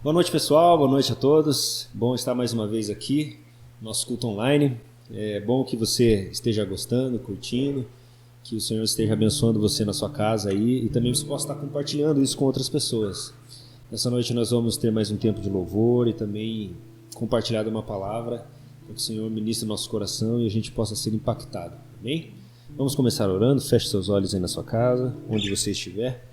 Boa noite, pessoal, boa noite a todos. Bom estar mais uma vez aqui, nosso culto online. É bom que você esteja gostando, curtindo, que o Senhor esteja abençoando você na sua casa aí e também você possa estar compartilhando isso com outras pessoas. Nessa noite nós vamos ter mais um tempo de louvor e também compartilhar uma palavra para que o Senhor ministre o nosso coração e a gente possa ser impactado. Amém? Vamos começar orando. Feche seus olhos aí na sua casa, onde você estiver.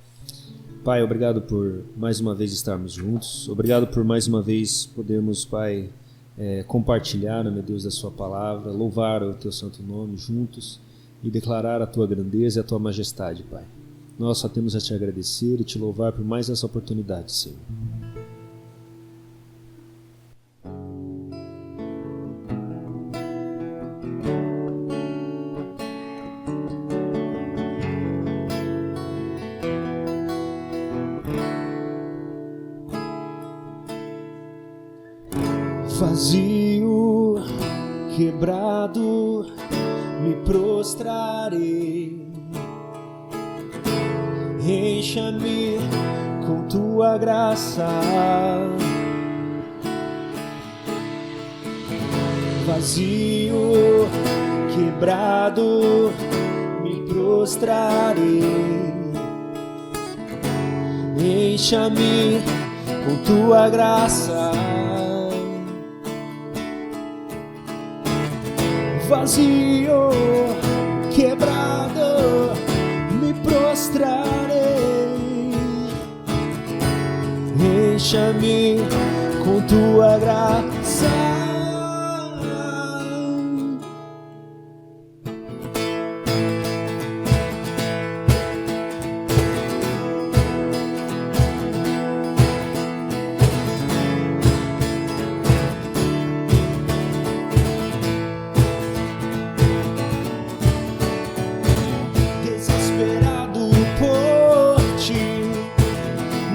Pai, obrigado por mais uma vez estarmos juntos. Obrigado por mais uma vez podermos, Pai, compartilhar, meu Deus, da sua palavra, louvar o teu santo nome juntos e declarar a tua grandeza e a tua majestade, Pai. Nós só temos a te agradecer e te louvar por mais essa oportunidade, Senhor. Vazio, quebrado, me prostrarei. Encha-me com tua graça. Vazio, quebrado, me prostrarei. Encha-me com tua graça. Vazio, quebrado, me prostrarei. Encha-me com tua graça.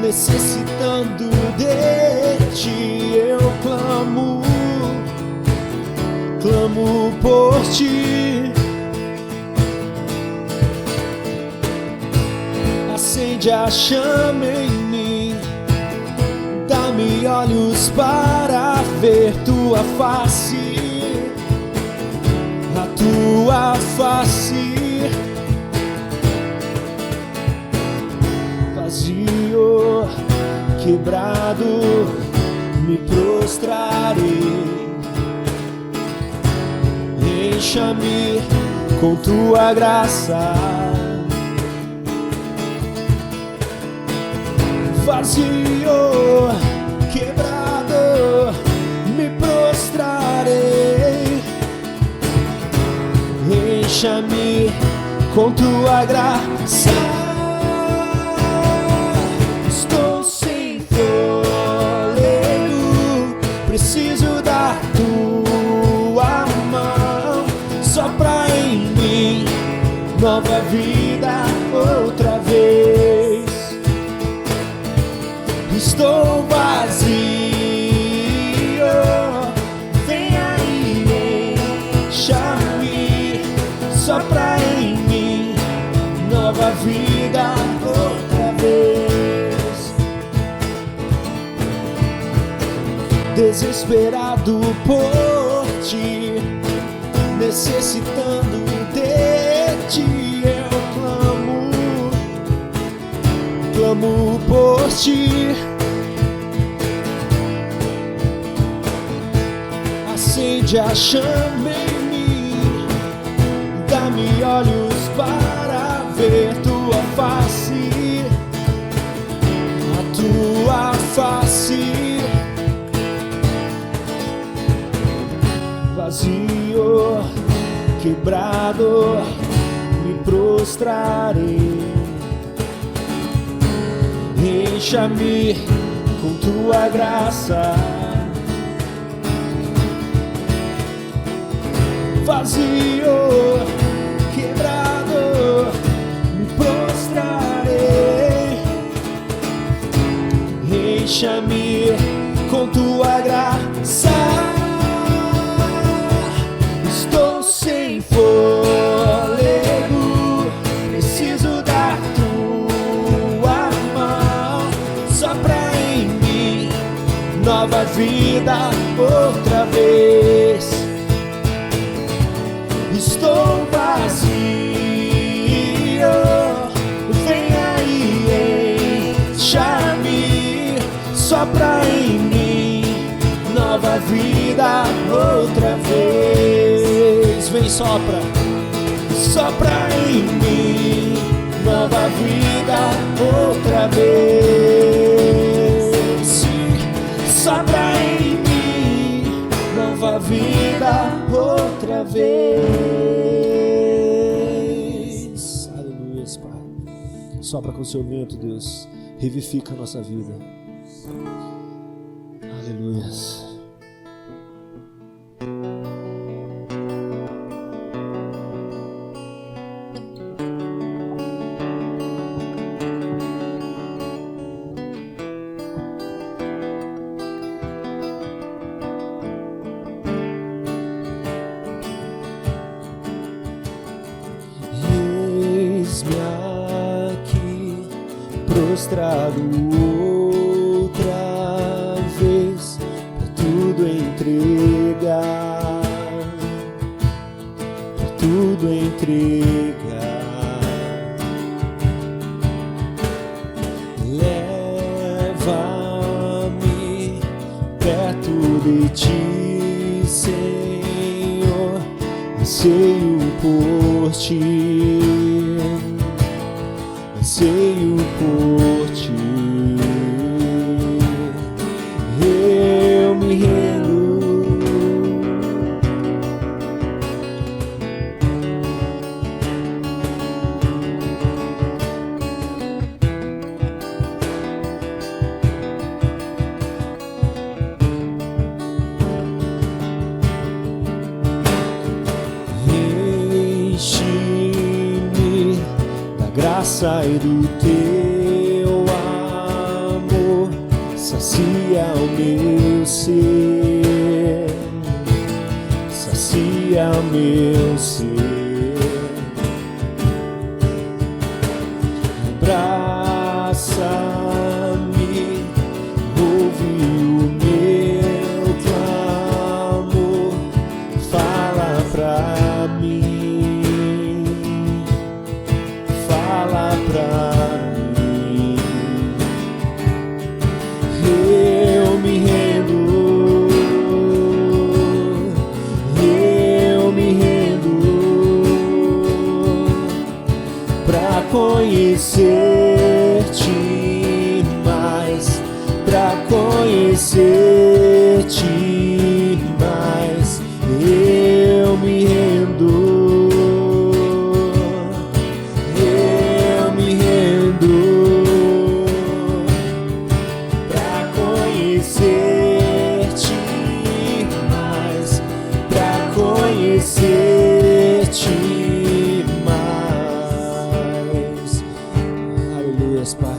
Necessitando de ti, eu clamo por ti. Acende a chama em mim, dá-me olhos para ver tua face, a tua face. Vazio, quebrado, me prostrarei. Encha-me com tua graça. Vazio, quebrado, me prostrarei. Encha-me com tua graça. Preciso da tua mão, sopra em mim nova vida outra vez. Estou vazio, vem aí, encha-me, sopra em mim nova vida outra vez. Desesperado por ti, necessitando de ti, eu clamo por ti. Acende a chama em mim, dá-me olhos para ver tua face, a tua face. Vazio, quebrado, me prostrarei. Encha-me com tua graça. Vazio, quebrado, me prostrarei. Encha-me com tua graça. Estou sem fôlego, preciso da tua mão, sopra em mim vida outra vez. Estou vazio, vem aí, encha-me, sopra em mim, nova vida outra vez. Vem, sopra, sopra em mim, nova vida outra vez. Sopra em mim, nova vida outra vez. Aleluia, Pai. Sopra com o seu vento, Deus. Revivifica a nossa vida. Aleluia. Prostrado outra vez, pra tudo entregar, pra tudo entregar. Leva-me perto de ti, Senhor, anseio por ti. Anseio por ti, eu me rendo. Enche-me da graça e do teu amor, sacia o meu ser, sacia o meu ser. Abraça-me, ouve o meu clamor, fala pra mim, fala pra mim. Eu me rendo, eu me rendo, pra conhecer-te mais, pra conhecer-te mais. Eu me rendo, eu me rendo, pra conhecer-te mais, pra conhecer-te mais. Aleluia, Pai.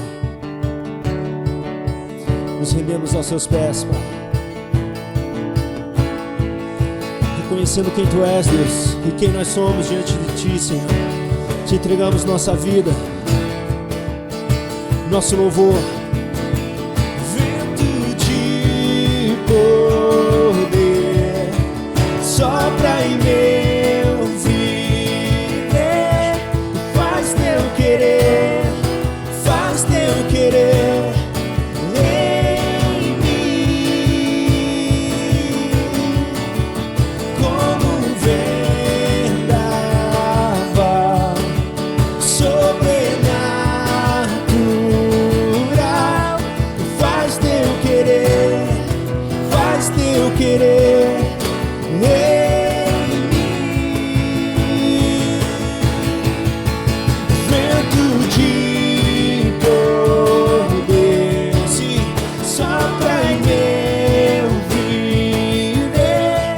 Nos rendemos aos seus pés, Pai, reconhecendo quem Tu és, Deus, e quem nós somos diante de Ti, Senhor. Te entregamos nossa vida, nosso louvor. Vento de poder, sopra em meu viver, faz Teu querer, faz Teu querer em mim, como um vendaval sobrenatural. Faz Teu querer, faz Teu querer em mim. Vento de poder, sim, sopra em meu viver,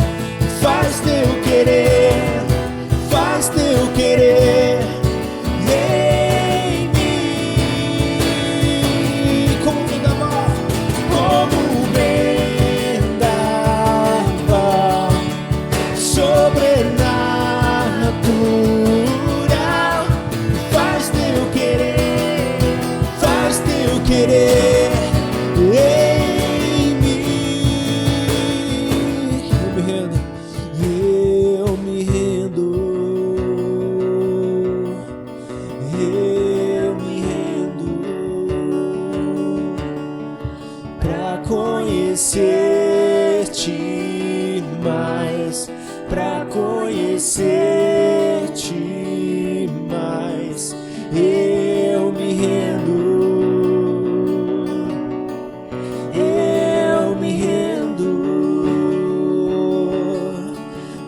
faz Teu querer, faz Teu querer em mim. Como um vendaval, como um vendaval sobrenatural. Faz Teu querer em mim. mais, pra conhecer-te mais. Eu me rendo, eu me rendo,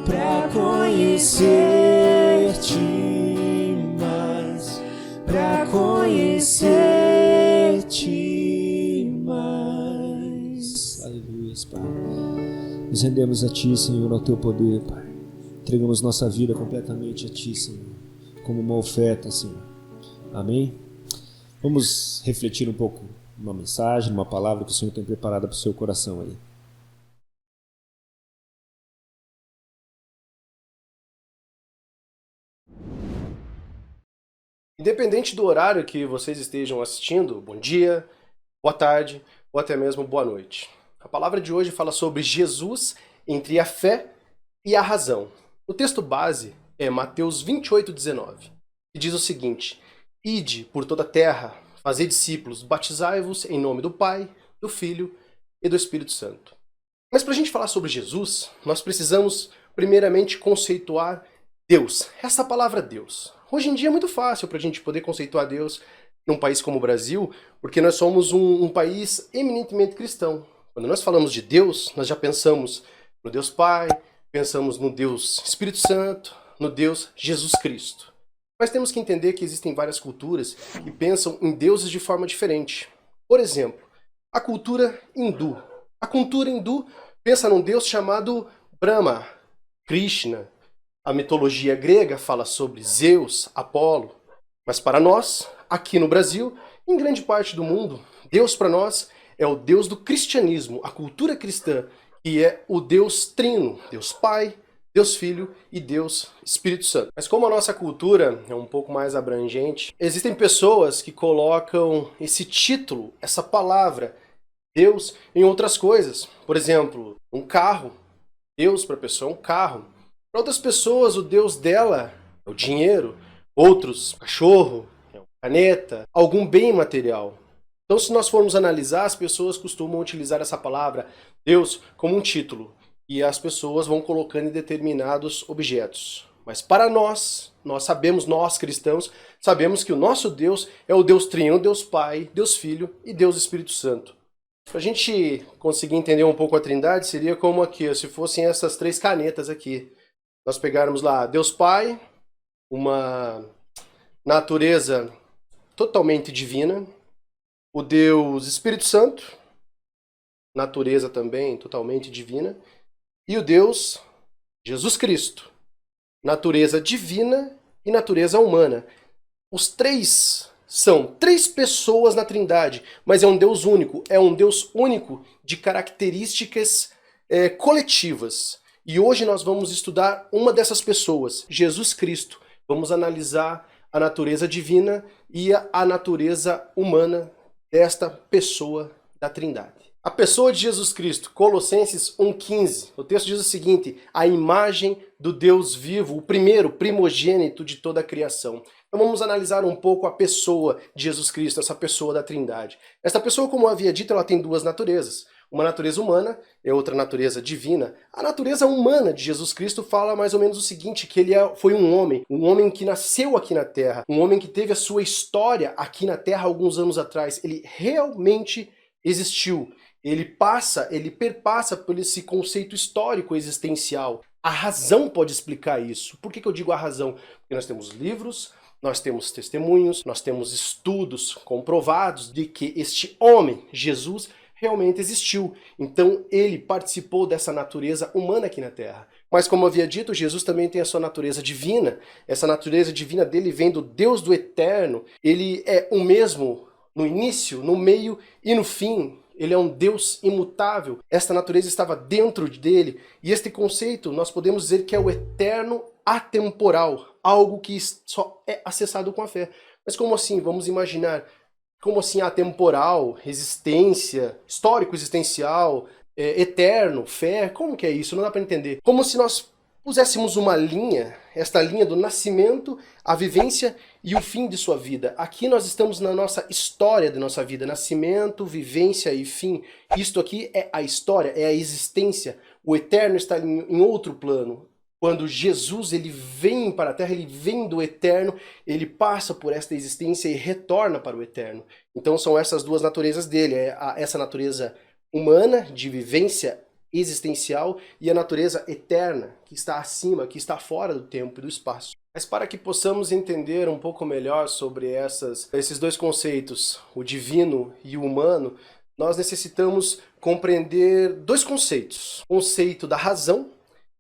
pra conhecer-te mais, pra conhecer-te mais. Aleluia, Pai. Nos rendemos a Ti, Senhor, ao Teu poder, Pai. Entregamos nossa vida completamente a Ti, Senhor, como uma oferta, Senhor. Amém? Vamos refletir um pouco numa mensagem, numa palavra que o Senhor tem preparada para o seu coração aí. Independente do horário que vocês estejam assistindo, bom dia, boa tarde ou até mesmo boa noite. A palavra de hoje fala sobre Jesus entre a fé e a razão. O texto base é Mateus 28:19, que diz o seguinte: Ide por toda a terra, fazei discípulos, batizai-vos em nome do Pai, do Filho e do Espírito Santo. Mas para a gente falar sobre Jesus, nós precisamos primeiramente conceituar Deus, essa palavra Deus. Hoje em dia é muito fácil para a gente poder conceituar Deus num país como o Brasil, porque nós somos um país eminentemente cristão. Quando nós falamos de Deus, nós já pensamos no Deus Pai, pensamos no Deus Espírito Santo, no Deus Jesus Cristo. Mas temos que entender que existem várias culturas que pensam em deuses de forma diferente. Por exemplo, a cultura hindu. A cultura hindu pensa num deus chamado Brahma, Krishna. A mitologia grega fala sobre Zeus, Apolo. Mas para nós, aqui no Brasil, em grande parte do mundo, Deus para nós é o Deus do cristianismo, a cultura cristã, que é o Deus Trino, Deus Pai, Deus Filho e Deus Espírito Santo. Mas como a nossa cultura é um pouco mais abrangente, existem pessoas que colocam esse título, essa palavra, Deus, em outras coisas. Por exemplo, um carro. Deus para a pessoa é um carro. Para outras pessoas, o Deus dela é o dinheiro. Outros, o cachorro, é uma caneta, algum bem material. Então, se nós formos analisar, as pessoas costumam utilizar essa palavra Deus como um título. E as pessoas vão colocando em determinados objetos. Mas para nós sabemos, nós cristãos, sabemos que o nosso Deus é o Deus Trino, Deus Pai, Deus Filho e Deus Espírito Santo. Para a gente conseguir entender um pouco a Trindade, seria como aqui, se fossem essas três canetas aqui. Nós pegarmos lá Deus Pai, uma natureza totalmente divina, o Deus Espírito Santo, natureza também totalmente divina, e o Deus Jesus Cristo, natureza divina e natureza humana. Os três são três pessoas na Trindade, mas é um Deus único de características coletivas. E hoje nós vamos estudar uma dessas pessoas, Jesus Cristo. Vamos analisar a natureza divina e a natureza humana desta pessoa da Trindade. A pessoa de Jesus Cristo, Colossenses 1,15, o texto diz o seguinte: a imagem do Deus vivo, o primeiro primogênito de toda a criação. Então vamos analisar um pouco a pessoa de Jesus Cristo, essa pessoa da Trindade. Esta pessoa, como eu havia dito, ela tem duas naturezas. Uma natureza humana e outra natureza divina. A natureza humana de Jesus Cristo fala mais ou menos o seguinte, que ele foi um homem que nasceu aqui na Terra, um homem que teve a sua história aqui na Terra alguns anos atrás. Ele realmente existiu. Ele perpassa por esse conceito histórico existencial. A razão pode explicar isso. Por que eu digo a razão? Porque nós temos livros, nós temos testemunhos, nós temos estudos comprovados de que este homem, Jesus, realmente existiu. Então ele participou dessa natureza humana aqui na Terra. Mas como eu havia dito, Jesus também tem a sua natureza divina. Essa natureza divina dele vem do Deus do eterno. Ele é o mesmo no início, no meio e no fim. Ele é um Deus imutável. Esta natureza estava dentro dele. E este conceito nós podemos dizer que é o eterno atemporal. Algo que só é acessado com a fé. Mas como assim? Vamos imaginar. Como assim atemporal, existência, histórico existencial, eterno, fé? Como que é isso? Não dá para entender. Como se nós puséssemos uma linha, esta linha do nascimento, a vivência e o fim de sua vida. Aqui nós estamos na nossa história da nossa vida, nascimento, vivência e fim. Isto aqui é a história, é a existência. o eterno está em outro plano. Quando Jesus ele vem para a Terra, ele vem do eterno, ele passa por esta existência e retorna para o eterno. Então são essas duas naturezas dele, essa natureza humana, de vivência existencial, e a natureza eterna, que está acima, que está fora do tempo e do espaço. Mas para que possamos entender um pouco melhor sobre esses dois conceitos, o divino e o humano, nós necessitamos compreender dois conceitos. O conceito da razão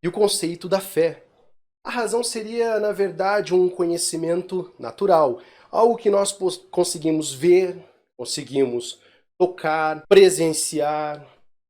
e o conceito da fé. A razão seria, na verdade, um conhecimento natural, algo que nós conseguimos ver, conseguimos tocar, presenciar,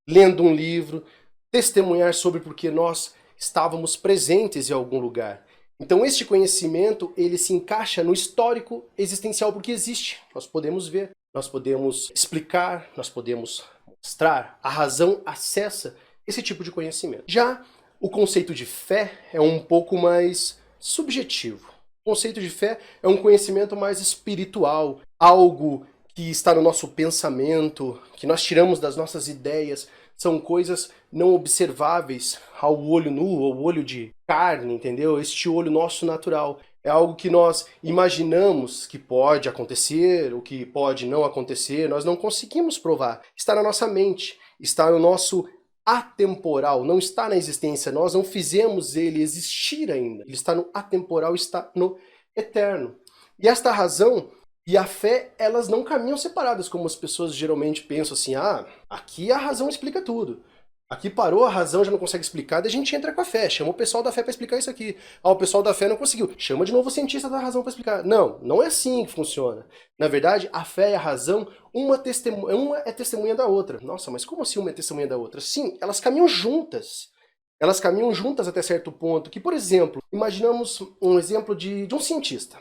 lendo um livro, testemunhar sobre porque nós estávamos presentes em algum lugar. Então este conhecimento, ele se encaixa no histórico existencial porque existe. Nós podemos ver, nós podemos explicar, nós podemos mostrar. A razão acessa esse tipo de conhecimento. Já o conceito de fé é um pouco mais subjetivo. O conceito de fé é um conhecimento mais espiritual, algo que está no nosso pensamento, que nós tiramos das nossas ideias. São coisas não observáveis ao olho nu, ao olho de carne, entendeu? Este olho nosso natural. É algo que nós imaginamos que pode acontecer, o que pode não acontecer, nós não conseguimos provar. Está na nossa mente, está no nosso atemporal, não está na existência, nós não fizemos ele existir ainda. Ele está no atemporal, está no eterno. E esta razão e a fé, elas não caminham separadas, como as pessoas geralmente pensam assim, aqui a razão explica tudo. Aqui parou, a razão já não consegue explicar, daí a gente entra com a fé, chama o pessoal da fé para explicar isso aqui. O pessoal da fé não conseguiu, chama de novo o cientista da razão para explicar. Não, não é assim que funciona. Na verdade, a fé e a razão, uma é testemunha da outra. Nossa, mas como assim uma é testemunha da outra? Sim, elas caminham juntas. Elas caminham juntas até certo ponto, que, por exemplo, imaginamos um exemplo de um cientista.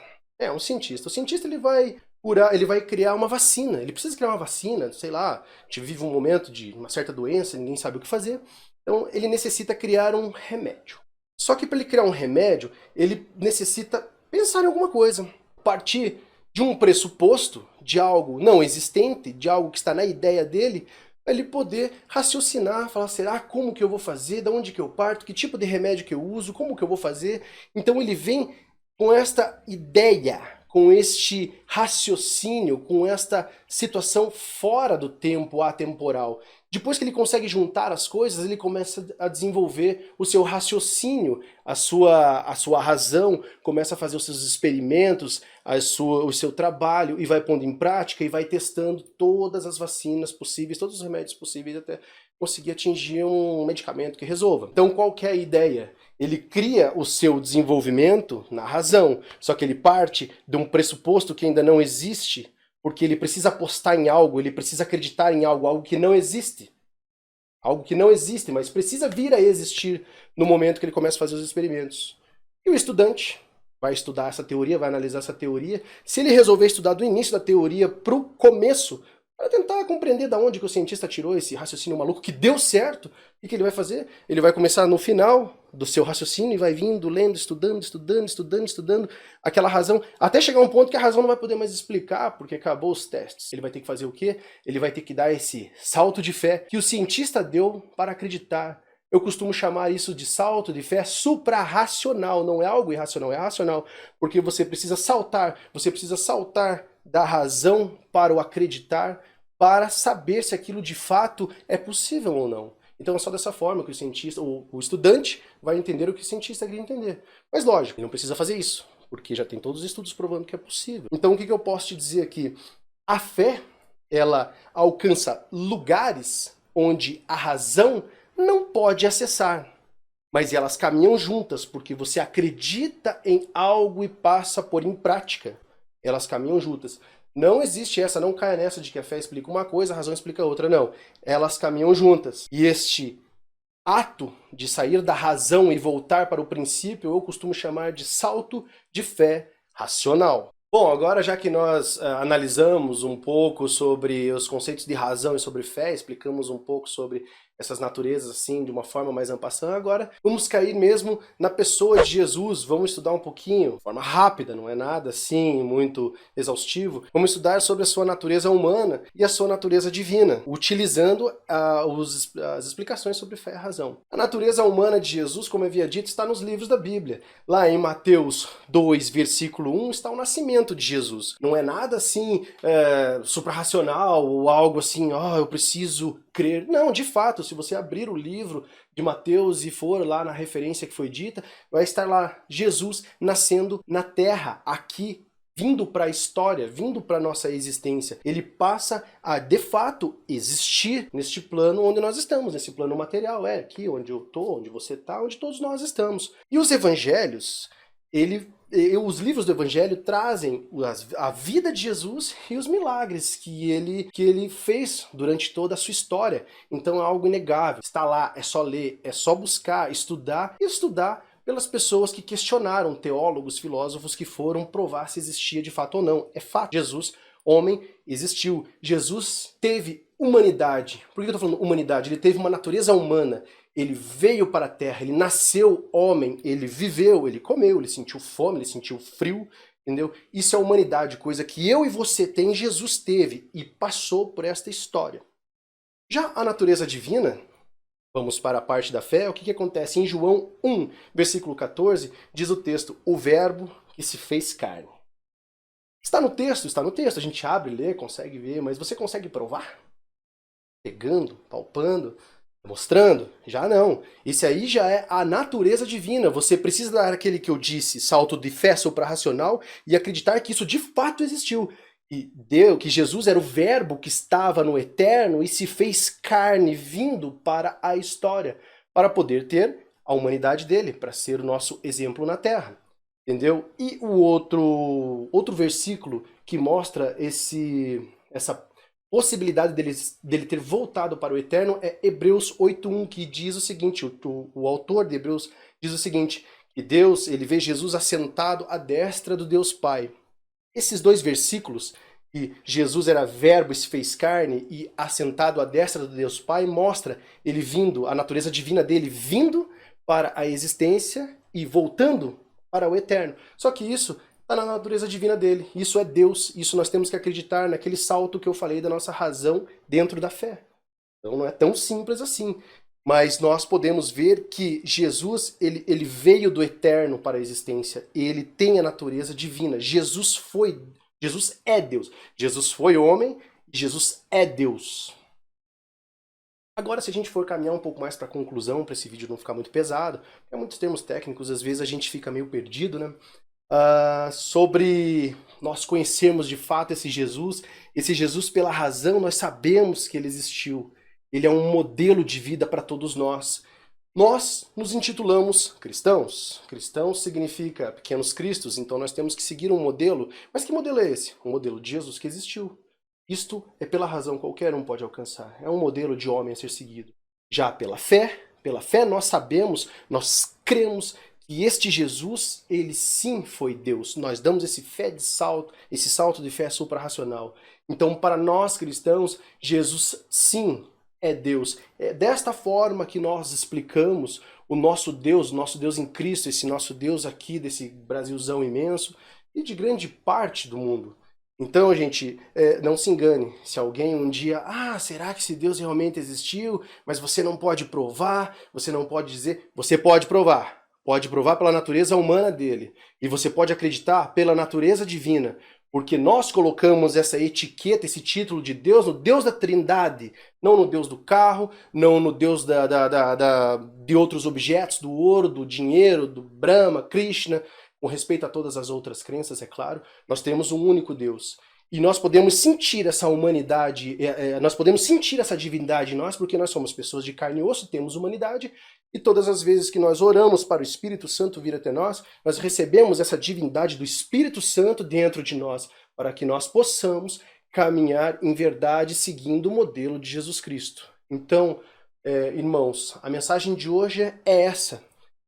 Um cientista. O cientista ele vai criar uma vacina. Ele precisa criar uma vacina, sei lá, a gente vive um momento de uma certa doença, ninguém sabe o que fazer. Então ele necessita criar um remédio. Só que para ele criar um remédio, ele necessita pensar em alguma coisa. Partir de um pressuposto, de algo não existente, de algo que está na ideia dele, ele poder raciocinar, falar, será como que eu vou fazer, de onde que eu parto, que tipo de remédio que eu uso, como que eu vou fazer. Então ele vem com esta ideia, com este raciocínio, com esta situação fora do tempo atemporal. Depois que ele consegue juntar as coisas, ele começa a desenvolver o seu raciocínio, a sua razão, começa a fazer os seus experimentos, o seu trabalho, e vai pondo em prática e vai testando todas as vacinas possíveis, todos os remédios possíveis, até conseguir atingir um medicamento que resolva. Então qual que é a ideia? Ele cria o seu desenvolvimento na razão, só que ele parte de um pressuposto que ainda não existe, porque ele precisa apostar em algo, ele precisa acreditar em algo que não existe. Algo que não existe, mas precisa vir a existir no momento que ele começa a fazer os experimentos. E o estudante vai estudar essa teoria, vai analisar essa teoria. Se ele resolver estudar do início da teoria para o começo, para tentar compreender de onde que o cientista tirou esse raciocínio maluco que deu certo, o que ele vai fazer? Ele vai começar no final do seu raciocínio e vai vindo, lendo, estudando, aquela razão, até chegar um ponto que a razão não vai poder mais explicar, porque acabou os testes. Ele vai ter que fazer o quê? Ele vai ter que dar esse salto de fé que o cientista deu para acreditar. Eu costumo chamar isso de salto de fé suprarracional, não é algo irracional, é racional, porque você precisa saltar da razão para o acreditar, para saber se aquilo de fato é possível ou não. Então é só dessa forma que o cientista, o estudante, vai entender o que o cientista queria entender. Mas lógico, ele não precisa fazer isso, porque já tem todos os estudos provando que é possível. Então o que eu posso te dizer aqui? A fé, ela alcança lugares onde a razão não pode acessar, mas elas caminham juntas, porque você acredita em algo e passa a pôr em prática. Elas caminham juntas. Não existe não caia nessa de que a fé explica uma coisa, a razão explica outra, não. Elas caminham juntas. E este ato de sair da razão e voltar para o princípio, eu costumo chamar de salto de fé racional. Bom, agora já que nós analisamos um pouco sobre os conceitos de razão e sobre fé, explicamos um pouco sobre essas naturezas assim de uma forma mais en passant. Agora vamos cair mesmo na pessoa de Jesus, vamos estudar um pouquinho, de forma rápida, não é nada assim muito exaustivo, vamos estudar sobre a sua natureza humana e a sua natureza divina, utilizando as explicações sobre fé e razão. A natureza humana de Jesus, como eu havia dito, está nos livros da Bíblia. Lá em Mateus 2, versículo 1, está o nascimento de Jesus. Não é nada assim suprarracional ou algo assim, eu preciso crer. Não, de fato, se você abrir o livro de Mateus e for lá na referência que foi dita, vai estar lá Jesus nascendo na terra, aqui, vindo para a história, vindo para a nossa existência. Ele passa a, de fato, existir neste plano onde nós estamos, nesse plano material, aqui onde eu estou, onde você está, onde todos nós estamos. E os evangelhos, os livros do Evangelho trazem a vida de Jesus e os milagres que ele fez durante toda a sua história. Então é algo inegável. Está lá, é só ler, é só buscar, estudar e estudar pelas pessoas que questionaram, teólogos, filósofos que foram provar se existia de fato ou não. É fato. Jesus, homem, existiu. Jesus teve humanidade. Por que eu estou falando humanidade? Ele teve uma natureza humana. Ele veio para a terra, ele nasceu homem, ele viveu, ele comeu, ele sentiu fome, ele sentiu frio, entendeu? Isso é humanidade, coisa que eu e você tem, Jesus teve e passou por esta história. Já a natureza divina, vamos para a parte da fé, o que acontece? Em João 1, versículo 14, diz o texto, o verbo que se fez carne. Está no texto, a gente abre, lê, consegue ver, mas você consegue provar? Pegando, palpando, mostrando? Já não. Esse aí já é a natureza divina. Você precisa dar aquele que eu disse, salto de fé suprarracional e acreditar que isso de fato existiu. E que Jesus era o verbo que estava no eterno e se fez carne vindo para a história, para poder ter a humanidade dele, para ser o nosso exemplo na terra. Entendeu? E o outro versículo que mostra essa possibilidade dele ter voltado para o eterno é Hebreus 8.1, que diz o seguinte, o autor de Hebreus diz o seguinte, que Deus, ele vê Jesus assentado à destra do Deus Pai. Esses dois versículos, que Jesus era verbo e se fez carne e assentado à destra do Deus Pai, mostra ele vindo, a natureza divina dele vindo para a existência e voltando para o eterno. Só que isso está na natureza divina dele. Isso é Deus. Isso nós temos que acreditar naquele salto que eu falei da nossa razão dentro da fé. Então não é tão simples assim. Mas nós podemos ver que Jesus ele veio do eterno para a existência. Ele tem a natureza divina. Jesus é Deus. Jesus foi homem e Jesus é Deus. Agora, se a gente for caminhar um pouco mais para a conclusão, para esse vídeo não ficar muito pesado, é muitos termos técnicos, às vezes a gente fica meio perdido, né? Sobre nós conhecermos de fato esse Jesus pela razão, nós sabemos que ele existiu. Ele é um modelo de vida para todos nós. Nós nos intitulamos cristãos. Cristãos significa pequenos cristos, então nós temos que seguir um modelo. Mas que modelo é esse? Um modelo de Jesus que existiu. Isto é pela razão qualquer um pode alcançar. É um modelo de homem a ser seguido. Já pela fé nós sabemos, nós cremos que este Jesus, ele sim foi Deus. Nós damos esse salto de fé suprarracional. Então, para nós cristãos, Jesus sim é Deus. É desta forma que nós explicamos o nosso Deus em Cristo, esse nosso Deus aqui, desse Brasilzão imenso, e de grande parte do mundo. Então, gente, não se engane. Se alguém um dia, será que esse Deus realmente existiu? Mas você não pode provar, você não pode dizer, você pode provar. Pode provar pela natureza humana dele. E você pode acreditar pela natureza divina. Porque nós colocamos essa etiqueta, esse título de Deus no Deus da Trindade. Não no Deus do carro, não no Deus de outros objetos, do ouro, do dinheiro, do Brahma, Krishna. Com respeito a todas as outras crenças, é claro. Nós temos um único Deus. E nós podemos sentir essa humanidade, nós podemos sentir essa divindade em nós, porque nós somos pessoas de carne e osso, temos humanidade, e todas as vezes que nós oramos para o Espírito Santo vir até nós, nós recebemos essa divindade do Espírito Santo dentro de nós, para que nós possamos caminhar em verdade seguindo o modelo de Jesus Cristo. Então, irmãos, a mensagem de hoje é essa,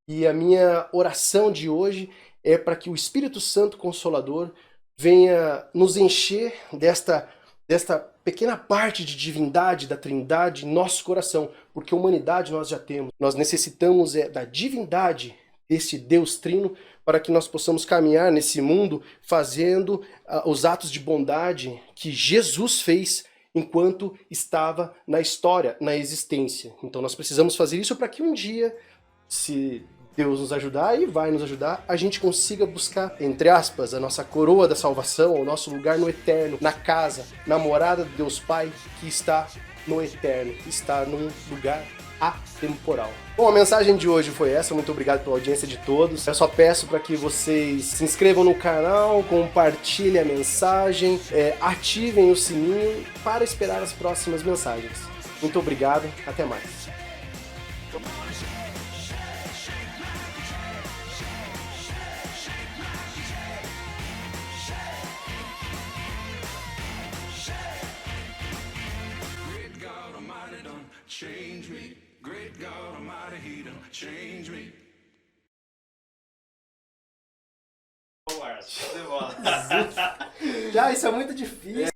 e a minha oração de hoje é para que o Espírito Santo Consolador venha nos encher desta desta pequena parte de divindade da Trindade em nosso coração, porque a humanidade nós já temos. Nós necessitamos da divindade desse Deus Trino para que nós possamos caminhar nesse mundo fazendo os atos de bondade que Jesus fez enquanto estava na história, na existência. Então nós precisamos fazer isso para que um dia, se Deus nos ajudar, e vai nos ajudar, a gente consiga buscar, entre aspas, a nossa coroa da salvação, o nosso lugar no eterno, na casa, na morada de Deus Pai, que está no eterno, que está num lugar atemporal. Bom, a mensagem de hoje foi essa, muito obrigado pela audiência de todos. Eu só peço para que vocês se inscrevam no canal, compartilhem a mensagem, ativem o sininho para esperar as próximas mensagens. Muito obrigado, até mais. Change me, great God Almighty, He done change me. Já, isso é muito difícil.